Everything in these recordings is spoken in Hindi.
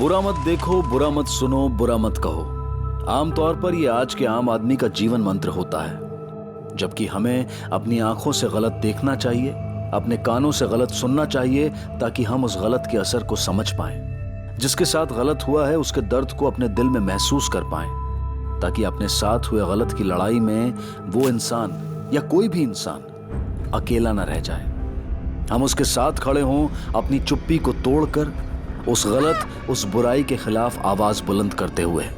बुरा मत देखो, बुरा मत सुनो, बुरा मत कहो। आमतौर पर यह आज के आम आदमी का जीवन मंत्र होता है, जबकि हमें अपनी आंखों से गलत देखना चाहिए, अपने कानों से गलत सुनना चाहिए, ताकि हम उस गलत के असर को समझ पाएं। जिसके साथ गलत हुआ है उसके दर्द को अपने दिल में महसूस कर पाएं, ताकि अपने साथ हुए गलत की लड़ाई में वो इंसान या कोई भी इंसान अकेला न रह जाए। हम उसके साथ खड़े हों, अपनी चुप्पी को तोड़कर उस गलत, उस बुराई के खिलाफ आवाज बुलंद करते हुए।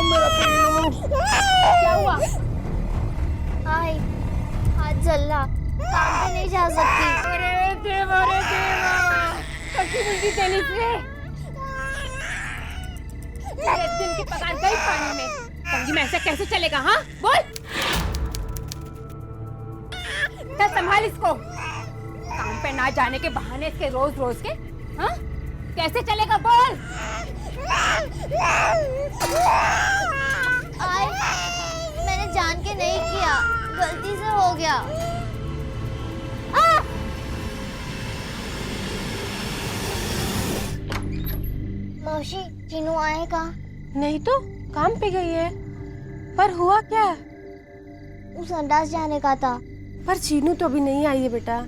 मेरा पिल्लू। क्या हुआ? आई, हाथ जल रहा, काम पे नहीं जा सकती। अरे देवा, कच्ची मुर्गी टेनिस में मेरे दिल की पगार गई पानी में। पंगी में ऐसे कैसे चलेगा? हाँ बोल, क्या संभाल इसको। काम पे ना जाने के बहाने इसके रोज रोज के, हाँ कैसे चलेगा बोल। आई, मैंने जान के नहीं किया, गलती से हो गया। मौसी, चीनू आए कहाँ? नहीं तो काम पे गई है। पर हुआ क्या? उस संडास जाने का था। पर चीनू तो अभी नहीं आई है बेटा।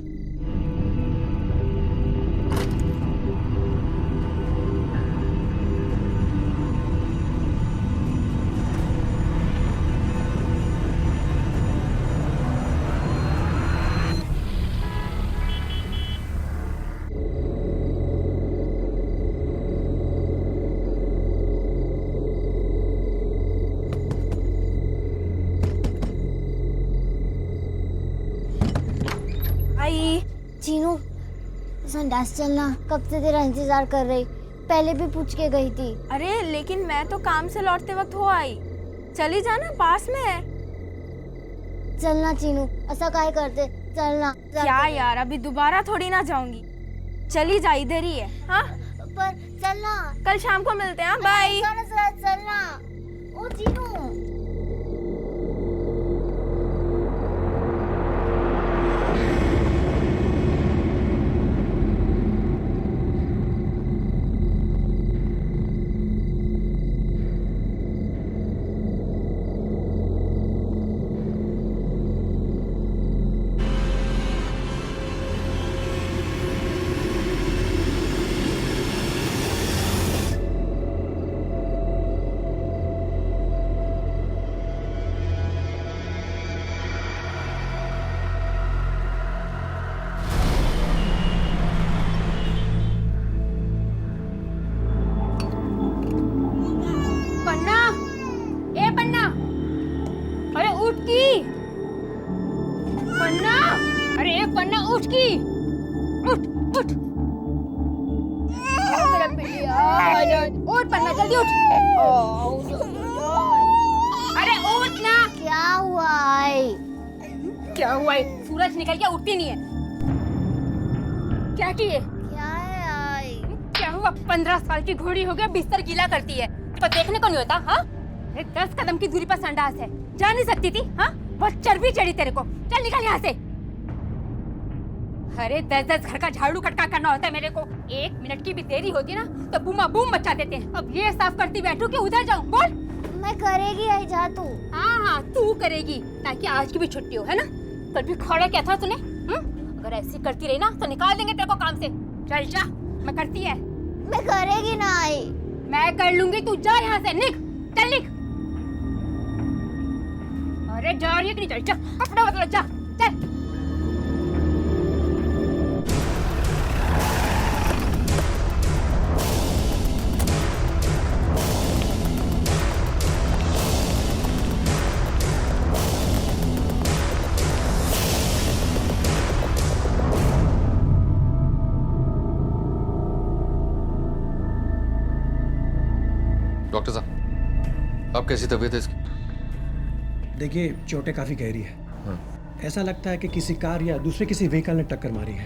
चीनू, संडास चलना, कब से तेरा इंतजार कर रही। पहले भी पूछ के गई थी। अरे लेकिन मैं तो काम से लौटते वक्त हो आई। चली जाना, पास में है। चलना चीनू, ऐसा काहे करते, चलना। क्या यार, अभी दोबारा थोड़ी ना जाऊंगी। चली जा, इधर ही है। हाँ पर चलना, कल शाम को मिलते हैं। बाय। चलना। ओ चीनू, उठ की, उठ उठ। मेरा पिल्लिया, उठ पन्ना, जल्दी उठ। अरे उठ ना। क्या हुआ? आई, क्या हुआ? सूरज निकल गया, उठती नहीं है। क्या किए? क्या है? आई, क्या हुआ? 15 साल की घोड़ी हो गया, बिस्तर गीला करती है तो देखने को नहीं होता? हाँ 10 कदम की दूरी पर संडास है, जा नहीं सकती थी? हाँ बहुत चर्बी चढ़ी तेरे को। चल निकल यहाँ से। अरे 10-10 घर का झाड़ू कटका करना होता है मेरे को। 1 मिनट की भी देरी होती है ना तो बूमा बूम मचा देते हैं। अब ये साफ करती बैठू कि उधर जाऊं? बोल। मैं करेगी, आई जा तू। हाँ तू करेगी, ताकि आज की भी छुट्टी हो, है ना? कल भी खड़ा क्या था तूने? अगर ऐसी करती रही ना तो निकाल देंगे तेरे को काम से। चल जा, मैं करती है। मैं करेगी ना आई। मैं कर लूंगी, तू जा यहाँ से, निक, चल निक। अरे जा रही है कि नहीं? चल जा, कपड़ा बदल, जा चल। अब कैसी तबीयत है इसकी? देखिए चोटें काफ़ी गहरी है। ऐसा लगता है कि किसी कार या दूसरे किसी व्हीकल ने टक्कर मारी है।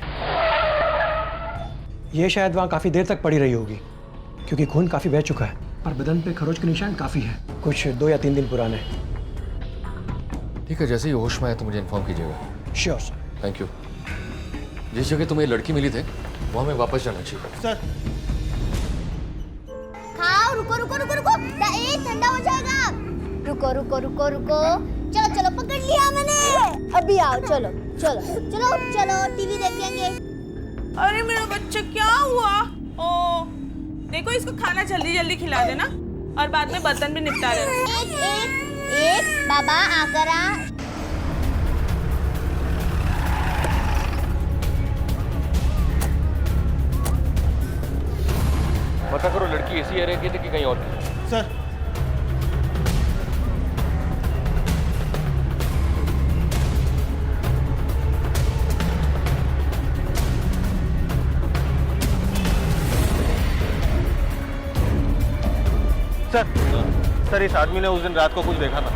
ये शायद वहाँ काफ़ी देर तक पड़ी रही होगी क्योंकि खून काफ़ी बह चुका है, पर बदन पे खरोच के निशान काफ़ी है, कुछ 2 या 3 दिन पुराने। ठीक है, जैसे ही होश में आए तो मुझे इन्फॉर्म कीजिएगा। Sure sir. Thank you. जिस जगह तुम्हें लड़की मिली थी वहाँ हमें वापस जाना चाहिए। सर हाँ रुको रुको रुको रुको, ये ठंडा हो जाएगा। रुको रुको रुको रुको, चलो चलो पकड़ लिया मैंने। अभी आओ, चलो चलो चलो चलो टीवी देखेंगे। अरे मेरा बच्चा क्या हुआ? ओ देखो, इसको खाना जल्दी जल्दी खिला देना और बाद में बर्तन भी निपटा लेना। एक एक एक बाबा आकर आ। पता करो लड़की इसी एरिया की थी कि कहीं और की? सर सर इस आदमी ने उस दिन रात को कुछ देखा था।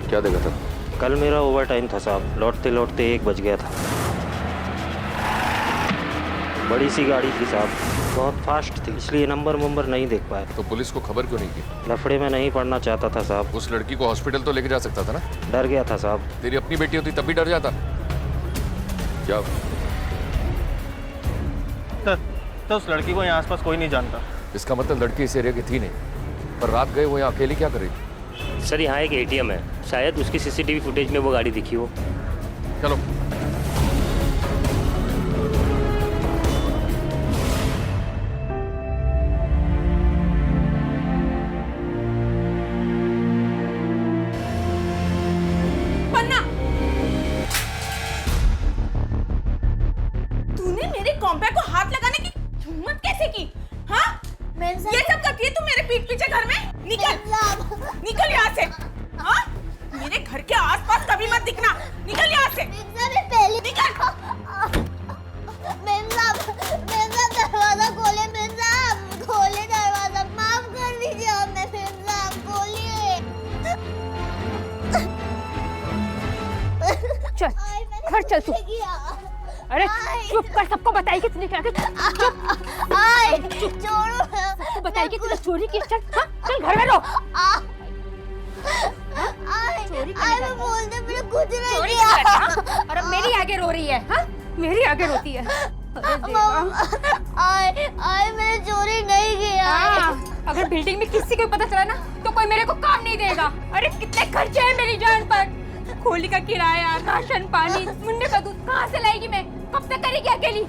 क्या देखा था? कल मेरा ओवर टाइम था साहब, लौटते लौटते 1 बज गया था। बड़ी सी गाड़ी थी साहब, बहुत फास्ट थी, इसलिए नंबर नहीं देख पाए। तो पुलिस को खबर क्यों नहीं की? लफड़े में नहीं पड़ना चाहता था साहब। उस लड़की को हॉस्पिटल तो लेके जा सकता था ना? डर गया था साहब। तेरी अपनी बेटी होती तब भी डर जाता क्या? सर उस लड़की को यहाँ आसपास कोई नहीं जानता। इसका मतलब लड़की इस एरिया की थी नहीं, पर रात गए वो यहाँ अकेली क्या कर रही थी? सर यहाँ एक ATM है, शायद उसकी CCTV फुटेज में वो गाड़ी दिखी हो। चलो। पन्ना, तूने मेरे कॉम्पैक्ट को हाथ लगाने की हिम्मत कैसे की? हाँ, ये सब करती है तू मेरे पीठ पीछे घर में? निकल निकल यहाँ से। हाँ, मेरे घर के आसपास कभी मत दिखना। निकल यहाँ से। पहले निकल। दरवाजा खोले। खोले दरवाजा, माफ कर दीजिए हमें। खोलिए। चल घर चल तू। अरे चुप कर, सबको बताई कि तूने क्या किया। छोड़ो। सबको बताई कि तूने चोरी की। चल हाँ, चल घर में रहो। चोरी मैं बोलते मैंने कुछ नहीं चोरी किया। और अब मेरी आगे रो रही है। हाँ, मेरी आगे रोती है। मैंने चोरी नहीं किया। अगर बिल्डिंग में किसी को पता चला ना तो कोई मेरे को काम नहीं देगा। अरे कितने खर्चे हैं मेरी जान पर। खोली का किराया, राशन पानी, मुन्ने का दूध कहाँ से लाएगी मैं? कब तक करेगी अकेली?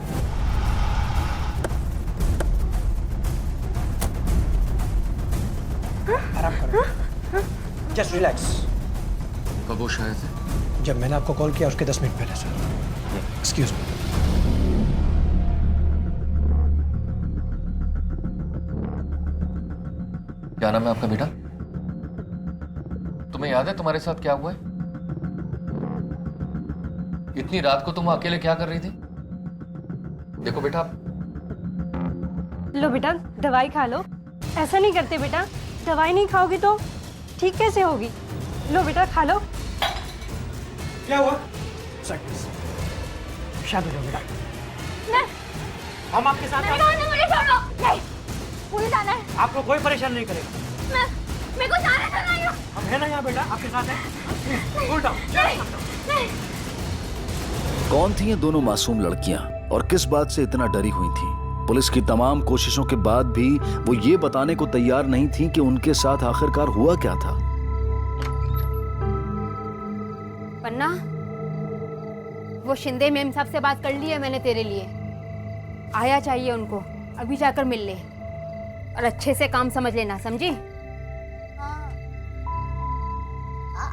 आराम करो, जस्ट रिलैक्स। कब होश आए थे? जब मैंने आपको कॉल किया उसके 10 मिनट पहले सर। Excuse me. क्या नाम है आपका बेटा? तुम्हें याद है तुम्हारे साथ क्या हुआ है? इतनी रात को तुम अकेले क्या कर रही थी? देखो बेटा, लो बेटा दवाई खा लो। ऐसा नहीं करते बेटा, दवाई नहीं खाओगी तो ठीक कैसे होगी? लो बेटा खा लो। क्या हुआ? शांत हो जाओ बेटा। हम आपके साथ हैं। पूरी जाना है। आपको कोई परेशान नहीं करेगा। मेरे को जाने दो ना। हम है ना यहाँ बेटा, आपके साथ हैं। उल्टा। कौन थी ये दोनों मासूम लड़कियां और किस बात से इतना डरी हुई थीं? पुलिस की तमाम कोशिशों के बाद भी वो ये बताने को तैयार नहीं थी कि उनके साथ आखिरकार हुआ क्या था। पन्ना, वो शिंदे मेम साहब से बात कर ली है मैंने तेरे लिए। आया चाहिए उनको, अभी जाकर मिल ले और अच्छे से काम समझ लेना, समझी?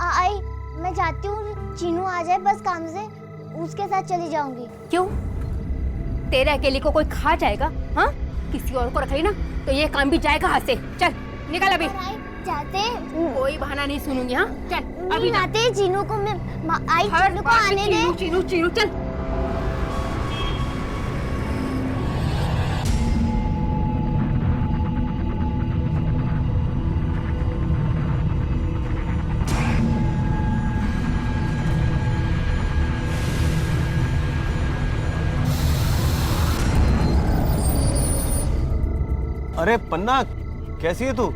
आई मैं चाहती हूँ चीनू आ जाए बस काम से, उसके साथ चली जाऊंगी। क्यों? तेरे अकेले को कोई खा जाएगा? हाँ, किसी और को रख ली ना तो ये काम भी जाएगा हाथ से। चल निकल अभी। जाते कोई बहाना नहीं सुनूंगी। हाँ चल अभी आते चीनू को मैं चीनू को आने दे। चीनू चीनू चल। अरे पन्ना, कैसी है तू?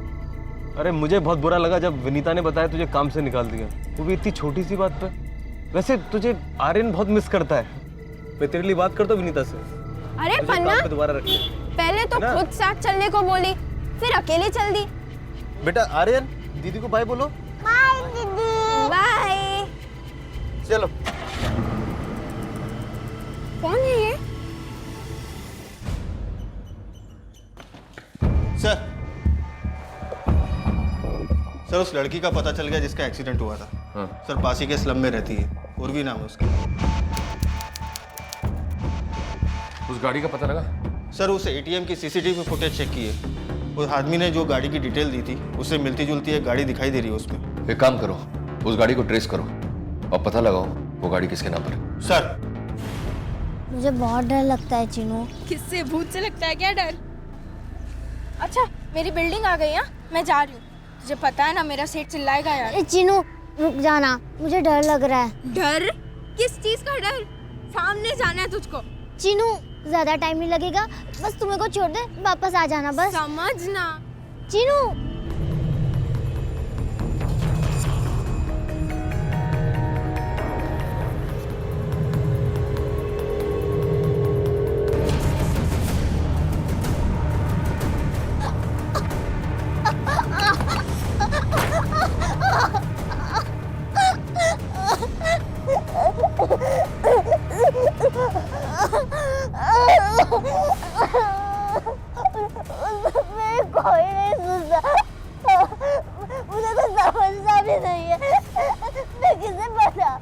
अरे मुझे बहुत बुरा लगा जब विनीता ने बताया तुझे काम से निकाल दिया, वो भी इतनी छोटी सी बात पे। वैसे तुझे आर्यन बहुत मिस करता है। मैं तेरे लिए बात करता हूँ विनीता से। अरे तुझे पन्ना, काम पे दोबारा रख ले। पहले तो है ना? खुद साथ चलने को बोली, फिर अकेले चल दी। बेटा आर्यन, दीदी को बाय बोलो। बाय दीदी। बाय। चलो। कौन है ये? सर उस लड़की का पता चल गया जिसका एक्सीडेंट हुआ था। हाँ। सर पास ही के स्लम में रहती है, उर्वी नाम है उसका। उस गाड़ी का पता लगा? सर उस एटीएम की सीसीटीवी फुटेज चेक की है। उस आदमी ने जो गाड़ी की डिटेल दी थी उससे मिलती जुलती एक गाड़ी दिखाई दे रही है उसमें। एक काम करो, उस गाड़ी को ट्रेस करो और पता लगाओ वो गाड़ी किसके नाम पर है। सर मुझे बहुत डर लगता है चीनू। किससे? भूत से लगता है क्या डर? अच्छा मेरी बिल्डिंग आ गई। मैं जा रही हूँ। तुझे पता है ना मेरा सेठ चिल्लाएगा यार। ए चीनू रुक जाना, मुझे डर लग रहा है। डर? किस चीज का डर? सामने जाना है तुझको। चीनू ज्यादा टाइम नहीं लगेगा, बस तुम्हें को छोड़ दे, वापस आ जाना बस। समझना। चीनू मैं कोई नहीं सुनता, मुझे तो समझना भी नहीं है, मैं किसे बताऊं?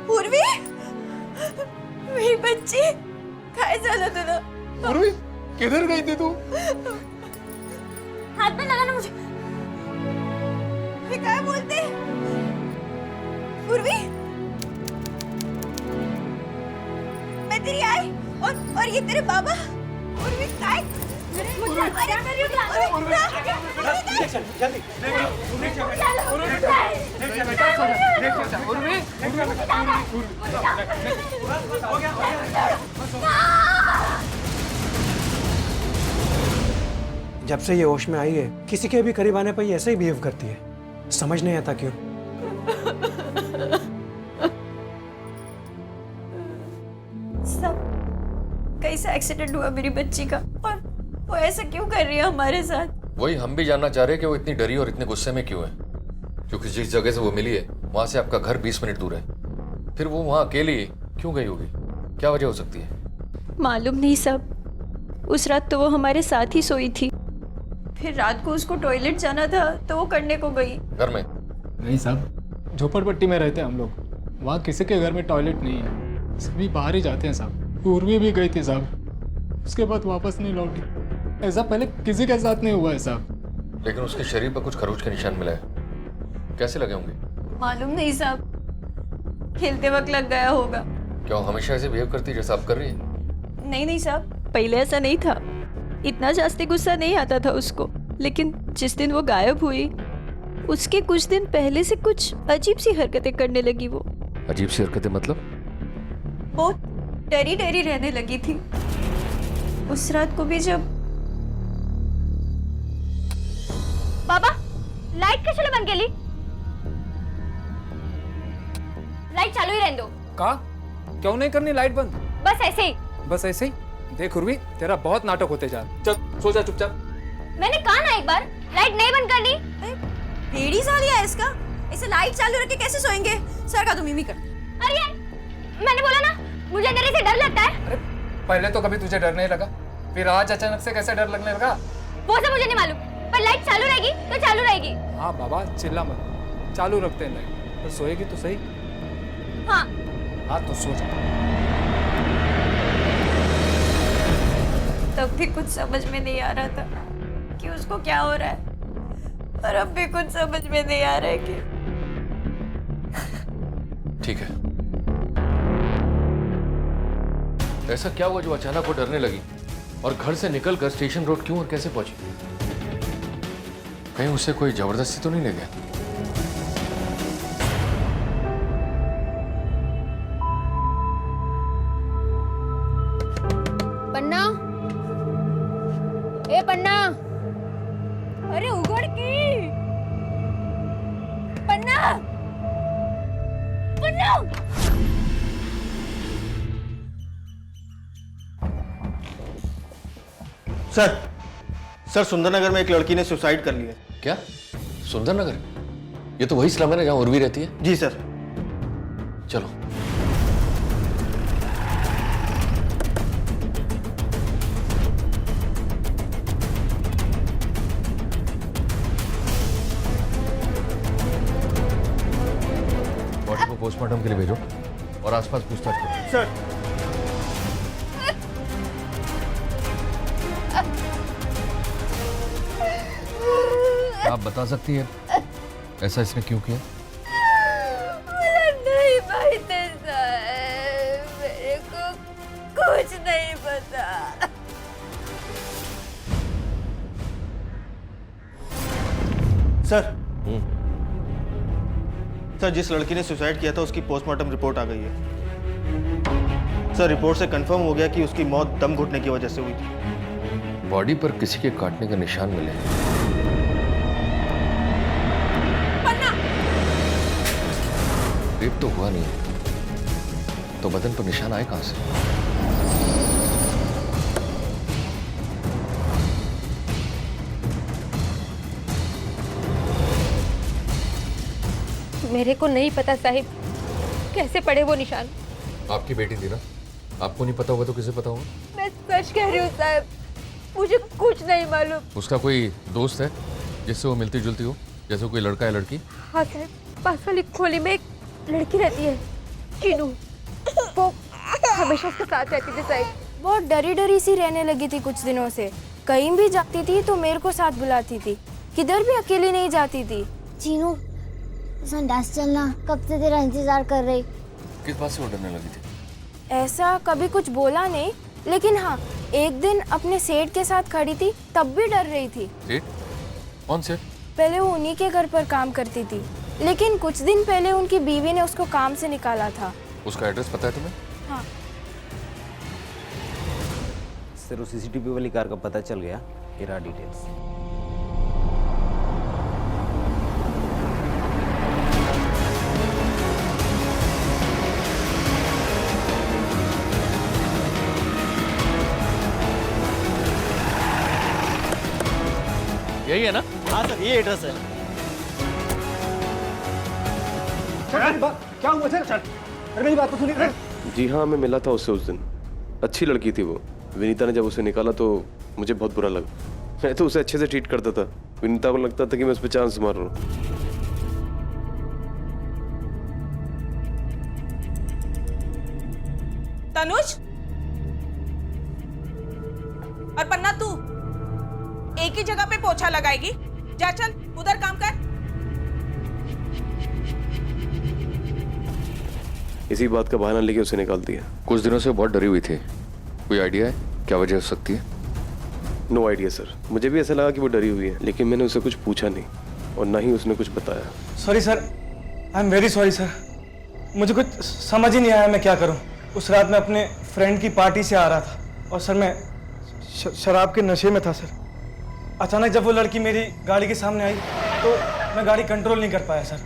पूर्वी, मेरी बच्ची काय झालं तुला? उर्वी, किधर गई थी तू? हाथ में लगा ना मुझे। ये काय बोलते? पूर्वी, मैं तेरी आई और ये तेरे बाबा। पूर्वी काय? जब से ये होश में आई है, किसी के भी करीब आने पर ये ऐसे ही बिहेव करती है। समझ नहीं आता क्यों। सब कैसा एक्सीडेंट हुआ मेरी बच्ची का, और वो ऐसा क्यों कर रही है हमारे साथ? वही हम भी जानना चाह रहे हैं कि वो इतनी डरी और इतने गुस्से में क्यों है। क्योंकि जिस जगह से वो मिली है वहां से आपका घर 20 मिनट दूर है। फिर वो वहां अकेली क्यों गई होगी? क्या वजह हो सकती है? मालूम नहीं सब। उस रात तो वो हमारे साथ ही सोई थी, फिर रात को उसको टॉयलेट जाना था तो वो करने को गई। घर में? नहीं साहब, झोपड़पट्टी में रहते हैं हम लोग, वहाँ किसी के घर में टॉयलेट नहीं है, सभी बाहर ही जाते हैं साहब। उर्वी भी गई थी साहब, उसके बाद वापस नहीं लौटी। ऐसा पहले किसी के साथ नहीं हुआ है साहब। लेकिन उसके शरीर पर कुछ खरोच के निशान मिला है, कैसे लगे होंगे? मालूम नहीं साहब, खेलते वक्त लग गया होगा। क्या वो हमेशा ऐसे बिहेव करती है जैसा आप कर रही है? नहीं साहब, पहले ऐसा नहीं था, इतना जास्ती गुस्सा नहीं आता था उसको। लेकिन जिस दिन वो गायब हुई उसके कुछ दिन पहले से कुछ अजीब सी हरकतें करने लगी। वो अजीब सी हरकतें मतलब? बहुत डरी डरी रहने लगी थी। उस रात को भी जब बाबा लाइट कशाला बंद केली? लाइट चालू ही रहने दो। का? क्यों नहीं करनी लाइट बंद? बस ऐसे ही। बस ऐसे ही? देख उर्वी, तेरा बहुत नाटक होते जा रहा। चल सो जा चुपचाप। मैंने कहा ना एक बार, लाइट नहीं बंद करनी। बेड़ी सालिया है इसका, इसे लाइट चालू रख के कैसे सोएंगे? सर का तो मिमी कर। अरे यार, मैंने बोला ना मुझे अंधेरे से डर लगता है। अरे पहले तो कभी तुझे डर नहीं लगा, फिर आज अचानक से कैसे डर लगने लगा? वो सब मुझे नहीं मालूम, पर लाइट चालू रहेगी तो चालू रहेगी। हाँ बाबा चिल्ला मत, चालू रखते हैं लाइट। तो सोएगी तो सही। हाँ हाँ तो सो जा। तब भी कुछ समझ में नहीं आ रहा था कि उसको क्या हो रहा है, और अब भी कुछ समझ में नहीं आ रहा है कि ठीक है। ऐसा क्या हुआ जो अचानक वो डरने लगी और घर से निकलकर स्टेशन रोड क्यों और कैसे पहुंची? कहीं उसे कोई जबरदस्ती तो नहीं ले गया? सर सर सुंदरनगर में एक लड़की ने सुसाइड कर लिया। क्या? सुंदरनगर? ये तो वही स्लम है ना जहाँ उर्वी रहती है। जी सर। चलो। बॉडी को पोस्टमार्टम के लिए भेजो और आसपास पूछताछ करो। सर आप बता सकती हैं ऐसा इसने क्यों किया? मुझे नहीं पता साहब, मेरे को कुछ नहीं पता। सर सर जिस लड़की ने सुसाइड किया था उसकी पोस्टमार्टम रिपोर्ट आ गई है। सर रिपोर्ट से कंफर्म हो गया कि उसकी मौत दम घुटने की वजह से हुई थी। बॉडी पर किसी के काटने का निशान मिले हैं। रेप तो हुआ नहीं है, तो बदन पर निशान आए कहां से? मेरे को नहीं पता साहिब, कैसे पड़े वो निशान। आपकी बेटी थी ना, आपको नहीं पता होगा तो किसे पता होगा? मैं सच कह रही हूँ साहब, मुझे कुछ नहीं मालूम। उसका कोई दोस्त है जिससे वो मिलती जुलती हो, जैसे कोई लड़का या लड़की? हाँ साहब, पास वाली खोली में एक लड़की रहती है, चीनू। वो हमेशा उसके साथ रहती थी साहब। बहुत डरी डरी सी रहने लगी थी कुछ दिनों से। कहीं भी जाती थी तो मेरे को साथ बुलाती थी, किधर भी अकेली नहीं जाती थी। चीनू संडास चलना, कब से तेरा इंतजार कर रही। किस बात से वो डरने लगी थी? ऐसा कभी कुछ बोला नहीं, लेकिन हाँ एक दिन अपने सेठ के साथ खड़ी थी तब भी डर रही थी। सेठ? कौन से? पहले वो उन्हीं के घर पर काम करती थी, लेकिन कुछ दिन पहले उनकी बीवी ने उसको काम से निकाला था। उसका एड्रेस पता है तुम्हें? हाँ। सर उस सीसीटीवी वाली कार का पता चल गया, ये रहा डिटेल्स। यही है ना? हाँ सर ये एड्रेस है। क्या हुआ सर? अरे मेरी बात तो सुनिए। जी हाँ, मैं मिला था उससे उस दिन। अच्छी लड़की थी वो। विनीता ने जब उसे निकाला तो मुझे बहुत बुरा लगा। मैं तो उसे अच्छे से ट्रीट करता था। विनीता को लगता था कि मैं उस पर चांस मार रहा हूँ। तनुज और पन्ना, तू एक ही जगह पे पोछा लगाएगी? जा चल उधर काम कर। इसी बात का बहाना लेके उसे निकाल दिया। कुछ दिनों से बहुत डरी हुई थी, कोई आइडिया है क्या वजह हो सकती है? नो आइडिया सर, मुझे भी ऐसा लगा कि वो डरी हुई है, लेकिन मैंने उसे कुछ पूछा नहीं और ना ही उसने कुछ बताया। Sorry sir, I am very sorry sir. मुझे कुछ समझ ही नहीं आया मैं क्या करूं। उस रात मैं अपने फ्रेंड की पार्टी से आ रहा था और सर मैं शराब के नशे में था सर। अचानक जब वो लड़की मेरी गाड़ी के सामने आई तो मैं गाड़ी कंट्रोल नहीं कर पाया सर।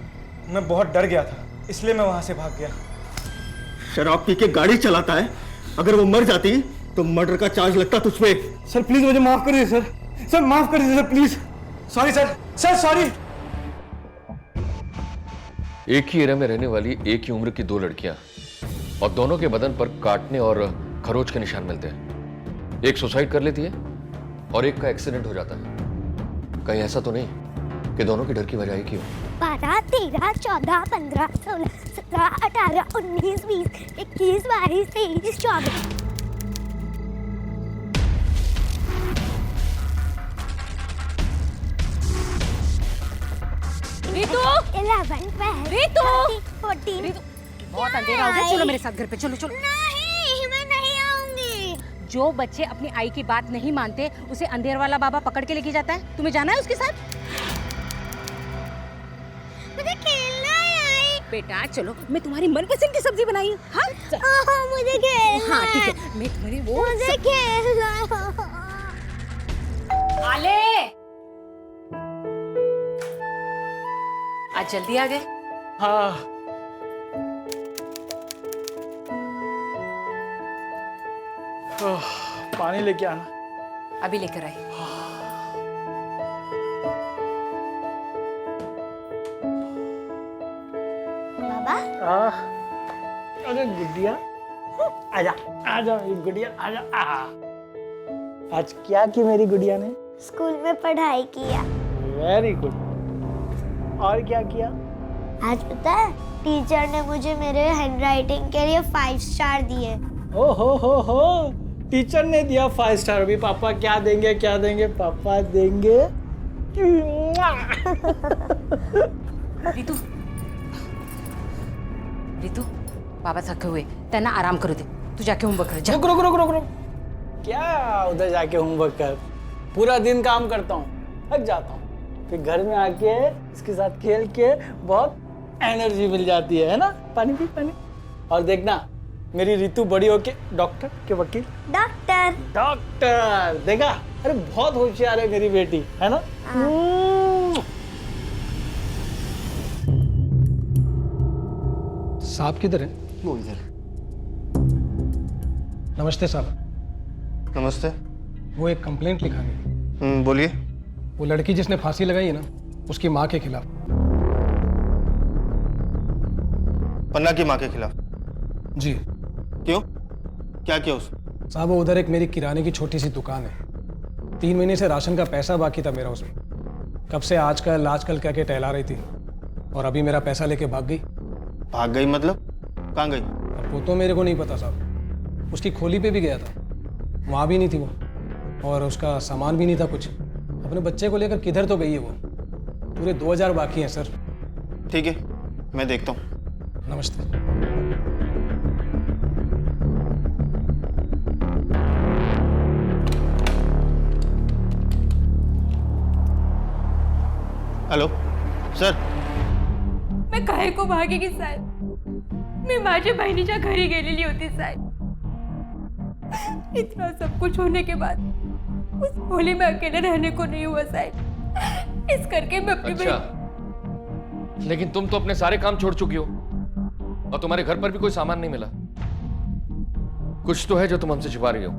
मैं बहुत डर गया था, इसलिए मैं वहाँ से भाग गया। शराब पी के गाड़ी चलाता है, अगर वो मर जाती तो मर्डर का चार्ज लगता तुझ पे। सर प्लीज मुझे माफ कर दीजिए सर। सर माफ कर दीजिए sir please. Sorry sir. Sir sorry. एक ही एरिया में रहने वाली एक ही उम्र की दो लड़कियां और दोनों के बदन पर काटने और खरोच के निशान मिलते हैं। एक सुसाइड कर लेती है और एक का एक्सीडेंट हो जाता है। कहीं ऐसा तो नहीं कि दोनों की डर की वजह एक ही हो? 12, 13, 14, 15, 16, 17, 18, 19, 20, 21, 22, 23, 24। रीतू! 11, 12, रीतू! 14। बहुत अंधेरा हो गया, चलो मेरे साथ घर पे, चलो चलो। नहीं, मैं नहीं आऊंगी। जो बच्चे अपनी आई की बात नहीं मानते उसे अंधेर वाला बाबा पकड़ के लेके जाता है। तुम्हें जाना है उसके साथ? मुझे खेलना है आई। बेटा चलो, मैं तुम्हारी मनपसंद की सब्जी बनाई हूँ। हाँ मुझे खेलना हाँ ठीक है, मैं तुम्हारी वो मुझे खेलना। आले, आज जल्दी आ गए। हाँ पानी लेके आना। अभी लेकर आई। बाबा अरे गुड़िया, आजा आजा मेरी गुड़िया, आजा। आज क्या की मेरी गुड़िया ने? स्कूल में पढ़ाई किया। Very good. और क्या किया? आज पता है टीचर ने मुझे मेरे हैंडराइटिंग के लिए 5 स्टार दिए। ओ हो, टीचर ने दिया 5 स्टार। अभी पापा क्या देंगे, क्या देंगे? पापा देंगे रितू, रितू, बाबा थके हुए, त्यांना आराम करू दे। तू जाके होमवर्क कर जा। रुक। क्या उधर जाके होमवर्क कर? पूरा दिन काम करता हूँ, थक जाता हूँ, फिर घर में आके इसके साथ खेल के बहुत एनर्जी मिल जाती है ना? पानी पी, पानी। और देखना मेरी रितु बड़ी होके डॉक्टर के वकील। डॉक्टर देखा? अरे बहुत होशियार है मेरी बेटी, है ना? साहब किधर है? वो इधर। नमस्ते साहब। नमस्ते। वो एक कंप्लेंट लिखानी। बोलिए। वो लड़की जिसने फांसी लगाई है ना, उसकी माँ के खिलाफ। पन्ना की माँ के खिलाफ? जी। क्यों? क्या किया उसने? साहब वो उधर एक मेरी किराने की छोटी सी दुकान है। 3 महीने से राशन का पैसा बाकी था मेरा उसमें। कब से आजकल कह के टहला रही थी और अभी मेरा पैसा लेके भाग गई। भाग गई मतलब? कहाँ गई? अब वो तो मेरे को नहीं पता साहब। उसकी खोली पे भी गया था, वहाँ भी नहीं थी वो, और उसका सामान भी नहीं था कुछ। अपने बच्चे को लेकर किधर तो गई है वो। पूरे 2000 बाकी हैं सर। ठीक है, मैं देखता हूँ। नमस्ते। Hello sir. मैं काहे को भागेगी साहेब? मी माझ्या बहिणीच्या घरी गेलेली होती साहेब। इतना सब कुछ होने के बाद उस होली में अकेले रहने को नहीं हुआ साहब। इस करके मैं अपनी अच्छा, लेकिन तुम तो अपने सारे काम छोड़ चुकी हो और तुम्हारे घर पर भी कोई सामान नहीं मिला। कुछ तो है जो तुम हमसे छुपा रही हो।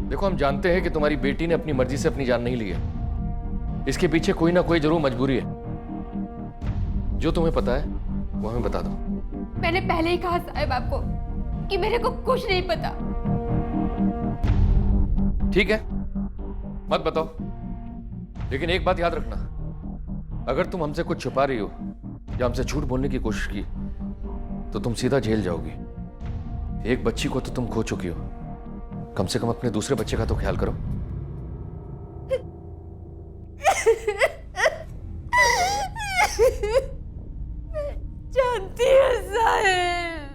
देखो, हम जानते हैं कि तुम्हारी बेटी ने अपनी मर्जी से अपनी जान नहीं ली है। इसके पीछे कोई ना कोई जरूर मजबूरी है। जो तुम्हें पता है वो हमें बता दो। मैंने पहले ही कहा साहब आपको कि मेरे को कुछ नहीं पता। ठीक है, मत बताओ, लेकिन एक बात याद रखना, अगर तुम हमसे कुछ छुपा रही हो या हमसे झूठ बोलने की कोशिश की तो तुम सीधा जेल जाओगी। एक बच्ची को तो तुम खो चुकी हो, कम से कम अपने दूसरे बच्चे का तो ख्याल करो। जानती है साहब,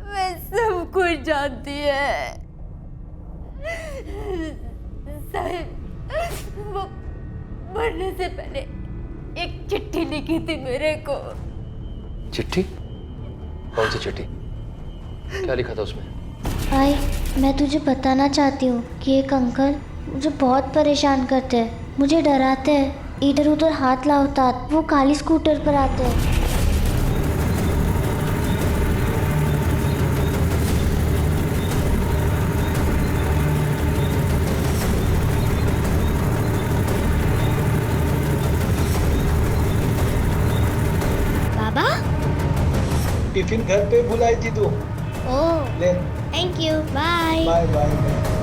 मैं सब कुछ जानती है साहब। वो मरने से पहले एक चिट्ठी लिखी थी मेरे को। चिट्ठी? कौन सी चिट्ठी? क्या लिखा था उसमें? भाई, मैं तुझे बताना चाहती हूँ कि एक अंकल मुझे बहुत परेशान करते हैं, मुझे डराते हैं, इधर उधर हाथ लाता। वो काली स्कूटर पर आते हैं। बाबा, टिफिन घर पे बुलाई थी तू। ओह, ले। Thank you, bye. Bye bye.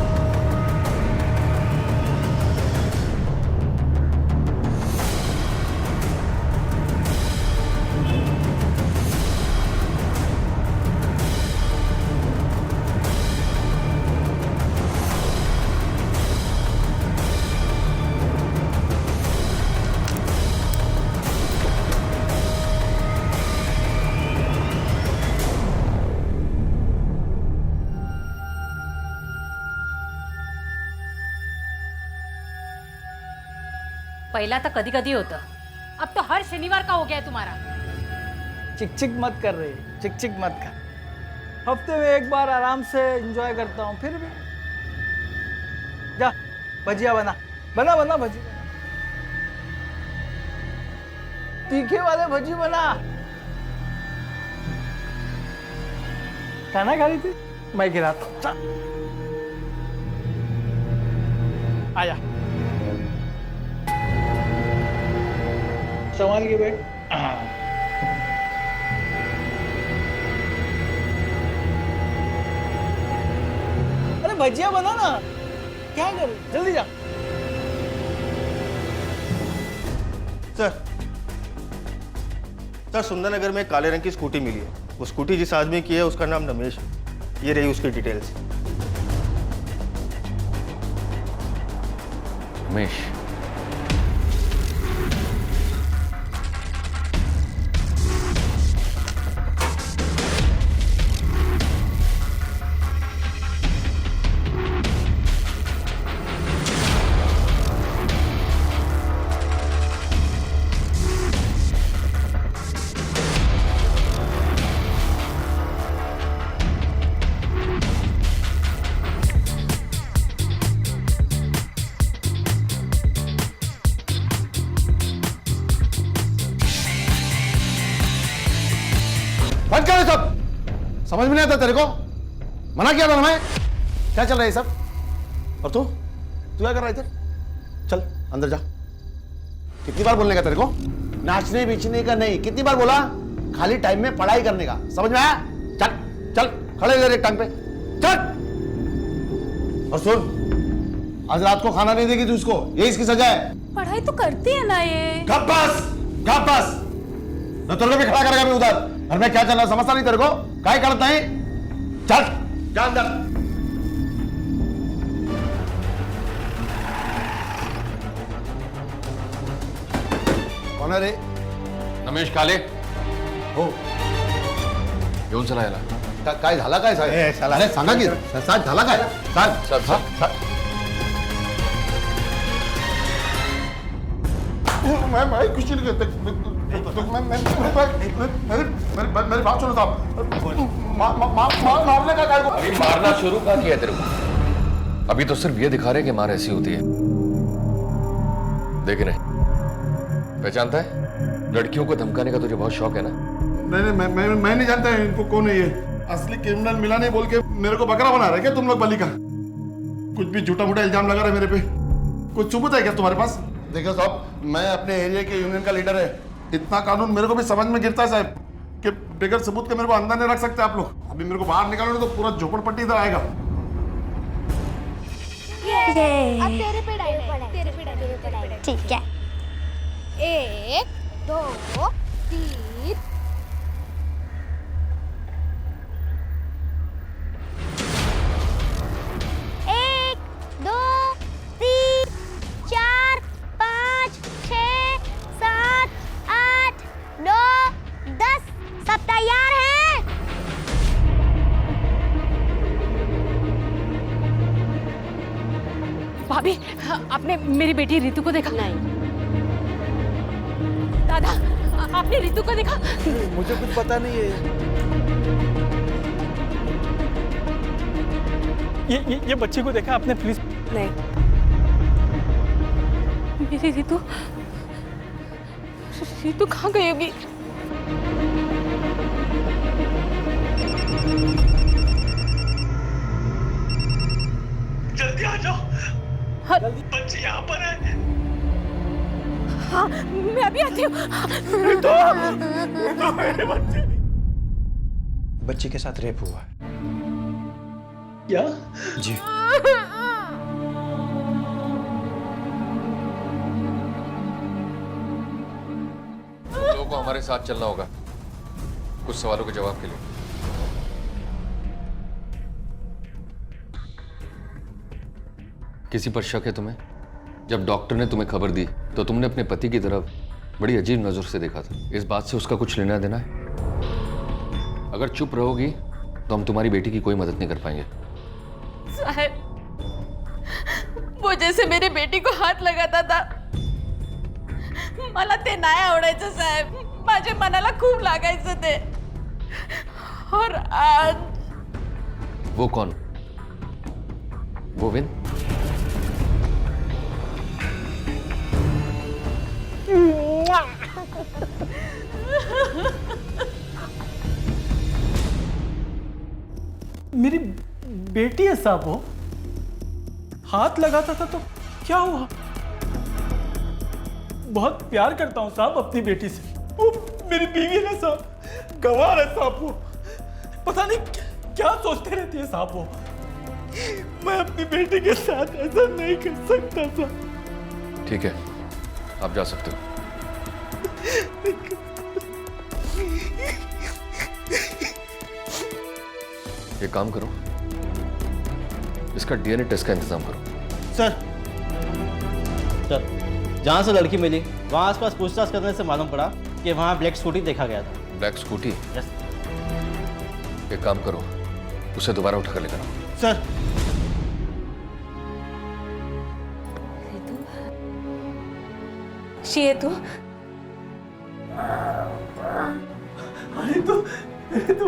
पहिला तर कधी कधी होतं, अब तो हर शनिवार का हो गया है तुम्हारा। चिक चिक मत कर रही, चिक चिक मत कर। हफ्ते में एक बार आराम से एंजॉय करता हूँ। फिर भी जा भजिया बना बना बना भजिया, तीखे वाले भजी बना। खाना खा रही थी? मैं गिराता हूँ। चल आया, संभाल के बैठ। अरे भजिया बना ना, क्या करूं, जल्दी जा। सर सुंदरनगर में एक काले रंग की स्कूटी मिली है। वो स्कूटी जिस आदमी की है उसका नाम रमेश है। ये रही उसकी डिटेल्स। रमेश, बंद कर ये सब। समझ में नहीं आता तेरे को? मना किया था ना मैं। क्या चल रहा है ये सब? और तू क्या कर रहा है इधर? चल अंदर जा। कितनी बार बोलने का तेरे को? नाचने बीचने का नहीं, कितनी बार बोला? खाली टाइम में पढ़ाई करने का, समझ में आया? चल चल खड़े इधर एक टांग पे, चल। और सुन, आज रात को खाना नहीं देगी तू इसको, ये इसकी सजा है। पढ़ाई तो करती है ना ये। कब बस न तेरे को भी खड़ा करेगा मैं उधर। और मैं क्या चल रहा समझता नहीं तेरे को? काय करता है? चल जा अंदर। कौन है रे? रमेश काले हो येऊन चला याला. काय झाला काय साहेब? अरे सांगा की साहेब झाला काय? मैं कुछ नहीं करता। मेरी बात सुनो साहब। मारने का काय को? अभी मारना शुरू कहाँ किया तेरे को? अभी तो सिर्फ ये दिखा रहे कि मार ऐसी होती है। देख रहे पहचानता है? लड़कियों को धमकाने का तुझे बहुत शौक है ना? नहीं मैं नहीं जानता इनको कौन है ये। असली क्रिमिनल मिला नहीं बोल के मेरे को बकरा बना रहे क्या तुम लोग बलि का? कुछ भी झूठा मूठा इल्जाम लगा रहे मेरे पे। कुछ सबूत है क्या तुम्हारे पास? देखो साहब, मैं अपने एरिया के यूनियन का लीडर है। इतना कानून मेरे को भी समझ में गिरता है साहब कि बगैर सबूत के मेरे को अंदर नहीं रख सकते आप लोग। अभी मेरे को बाहर निकालोगे तो पूरा झोपड़पट्टी इधर आएगा। अब तेरे पे डायरेक्ट ठीक है। 1 2 3 1 2 3 4 5 6 7 8 9 10 सब तैयार हैं? भाभी, आपने मेरी बेटी रितु को देखा? नहीं। दादा, आपने रितु को देखा? मुझे कुछ पता नहीं है। ये बच्ची को देखा आपने प्लीज? नहीं। मेरी रितु कहाँ गई होगी? जल्दी आ जाओ। हाँ, बच्ची यहाँ पर है। हाँ, मैं अभी आती हूँ। बच्ची के साथ रेप हुआ है क्या? जी। लोगों को हमारे साथ चलना होगा कुछ सवालों के जवाब के लिए। किसी पर शक है तुम्हें? जब डॉक्टर ने तुम्हें खबर दी तो तुमने अपने पति की तरफ बड़ी अजीब नजर से देखा था। इस बात से उसका कुछ लेना देना है? अगर चुप रहोगी तो हम तुम्हारी बेटी की कोई मदद नहीं कर पाएंगे। साहब, वो जैसे मेरी बेटी को हात लगाता था, मला ते नाही आवडायचं साहेब. माझ्या मनाला खूप लागायचं ते. और आज वो कौन? वो विन? मेरी बेटी है साहब वो। हाथ लगाता था तो क्या हुआ? बहुत प्यार करता हूँ साहब अपनी बेटी से। वो मेरी बीवी है साहब, गंवार है साहब वो। पता नहीं क्या सोचते रहती है साहब वो। मैं अपनी बेटी के साथ ऐसा नहीं कर सकता था। ठीक है, आप जा सकते हो। एक काम करो, इसका डीएनए टेस्ट का इंतजाम करो। सर जहाँ से लड़की मिली वहाँ आसपास पूछताछ करने से मालूम पड़ा कि वहाँ ब्लैक स्कूटी देखा गया था। Black scooty? यस। एक काम करो, उसे दोबारा उठा कर लेकर आओ। सर श्वेतु, अरे तो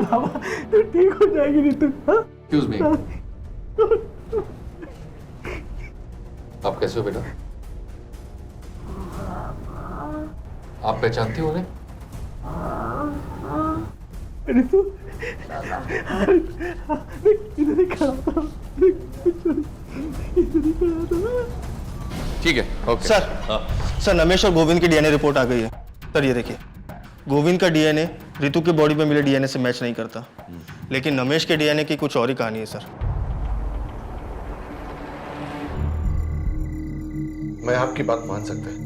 बाबा तो ठीक हो जाएगी रितु। एक्सक्यूज मी, आप कैसे हो बेटा? आप पहचानती हो उन्हें? रितु इधर ही खड़ा था। ठीक है, ओके। सर नमेश और गोविंद की डीएनए रिपोर्ट आ गई है। सर ये देखिए, गोविंद का डीएनए रितु की बॉडी में मिले डीएनए से मैच नहीं करता, लेकिन नमेश के डीएनए की कुछ और ही कहानी है सर। मैं आपकी बात मान सकता है,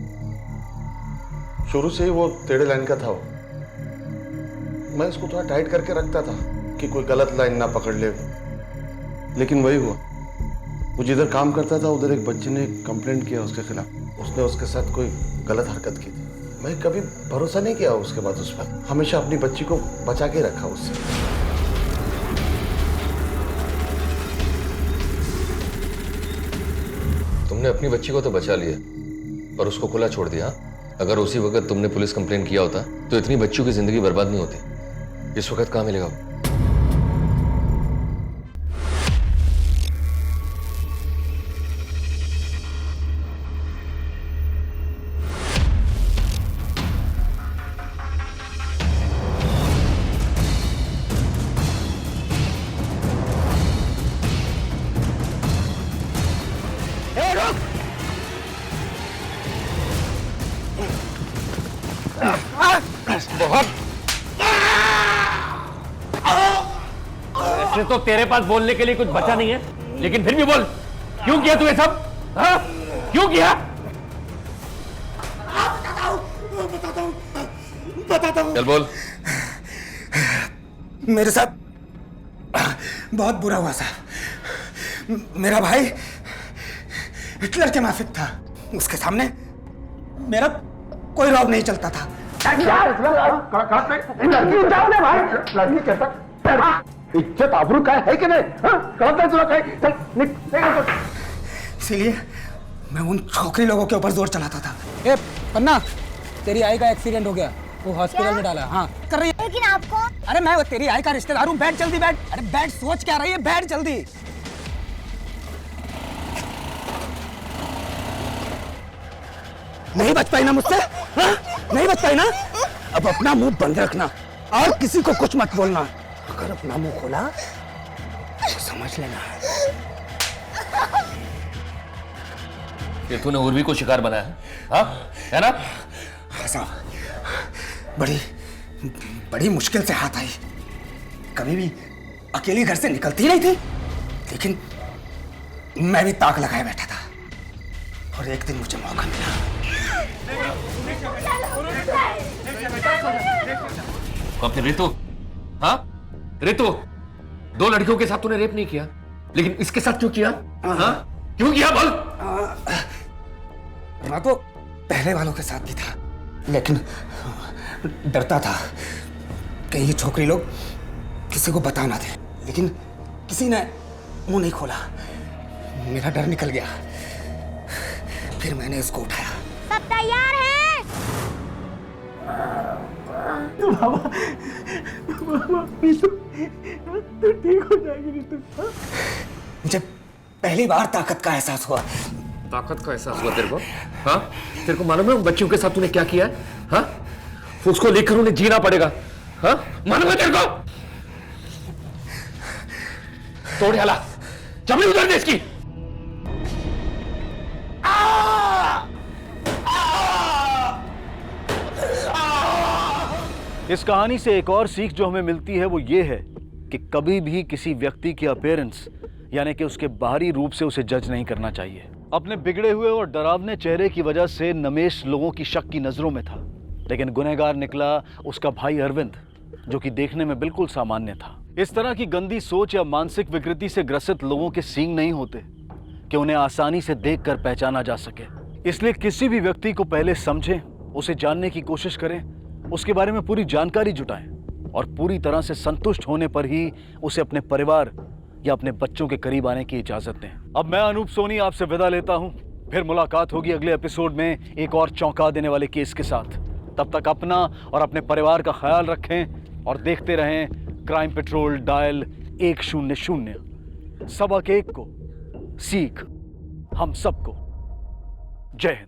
शुरू से ही वो टेढ़े लाइन का था वो। मैं इसको थोड़ा टाइट करके रखता था कि कोई गलत लाइन ना पकड़ ले, लेकिन वही हुआ। वो जिधर काम करता था उधर एक बच्चे ने कंप्लेंट किया उसके खिलाफ। उसने उसके साथ कोई गलत हरकत की थी। मैं कभी भरोसा नहीं किया उसके बाद उस पर, हमेशा अपनी बच्ची को बचा के रखा उससे। तुमने अपनी बच्ची को तो बचा लिया, पर उसको खुला छोड़ दिया। अगर उसी वक्त तुमने पुलिस कंप्लेन किया होता तो इतनी बच्चियों की जिंदगी बर्बाद नहीं होती। इस वक्त कहाँ मिलेगा वो? ऐसे तो तेरे पास बोलने के लिए कुछ बचा नहीं है, लेकिन फिर भी बोल, क्यों किया तू ये सब? हाँ? क्यों किया? बताता हूँ। चल बोल। मेरे साथ बहुत बुरा हुआ साहब। मेरा भाई हिटलर के माफिक था। उसके सामने मेरा कोई रौब नहीं चलता था। इज्जत आबरू का है कि नहीं? इसीलिए मैं उन छोकरी लोगों के ऊपर जोर चलाता था। ए पन्ना, तेरी आई का एक्सीडेंट हो गया, वो हॉस्पिटल में डाला। हाँ कर रही है। लेकिन आपको? अरे मैं वो तेरी आई का रिश्तेदार हूँ, बैठ जल्दी बैठ। अरे बैठ, सोच क्या रही है, बैठ जल्दी। नहीं बच पाई ना मुझसे? हाँ? नहीं बच पाई ना? अब अपना मुंह बंद रखना और किसी को कुछ मत बोलना। अगर अपना मुंह खोला तो समझ लेना। ये तूने उर्वी को शिकार बनाया है? हाँ? है ना? साहब बड़ी मुश्किल से हाथ आई। कभी भी अकेली घर से निकलती नहीं थी, लेकिन मैं भी ताक लगाए बैठा था और एक दिन मुझे मौका मिला। कौन थी? रितु? हाँ? रितु, 2 लड़कियों के साथ तूने रेप नहीं किया, लेकिन इसके साथ क्यों किया? हाँ? क्यों किया बोल? मैं तो पहले वालों के साथ भी था, लेकिन डरता था कि ये छोकरी लोग किसी को बता ना दे। लेकिन किसी ने मुंह नहीं खोला। मेरा डर निकल गया। फिर मैंने इसको उठाया। सब तैयार हैं? तो ठीक हो जाएगी रितु। मुझे पहली बार ताकत का एहसास हुआ। ताकत का एहसास हुआ तेरे को? हाँ? तेरे को मालूम है उन बच्चियों के साथ तूने क्या किया है? हाँ? उसको लेकर उन्हें जीना पड़ेगा। हाँ? मालूम है तेरे को? तोड़ डाला, चमड़ी उतार दे इसकी। इस कहानी से एक और सीख जो हमें मिलती है वो ये है कि कभी भी किसी व्यक्ति की अपीयरेंस यानी कि उसके बाहरी रूप से उसे जज नहीं करना चाहिए। अपने बिगड़े हुए और डरावने चेहरे की वजह से नमेश लोगों की शक की नजरों में था, लेकिन गुनहगार निकला उसका भाई अरविंद, जो कि देखने में बिल्कुल सामान्य था। इस तरह की गंदी सोच या मानसिक विकृति से ग्रसित लोगों के सींग नहीं होते कि उन्हें आसानी से देखकर पहचाना जा सके। इसलिए किसी भी व्यक्ति को पहले समझें, उसे जानने की कोशिश करें, उसके बारे में पूरी जानकारी जुटाएं और पूरी तरह से संतुष्ट होने पर ही उसे अपने परिवार या अपने बच्चों के करीब आने की इजाजत दें। अब मैं अनूप सोनी आपसे विदा लेता हूं। फिर मुलाकात होगी अगले एपिसोड में एक और चौंका देने वाले केस के साथ। तब तक अपना और अपने परिवार का ख्याल रखें और देखते रहें क्राइम पेट्रोल डायल 100। सबक एक को, सीख हम सबको। जय हिंद।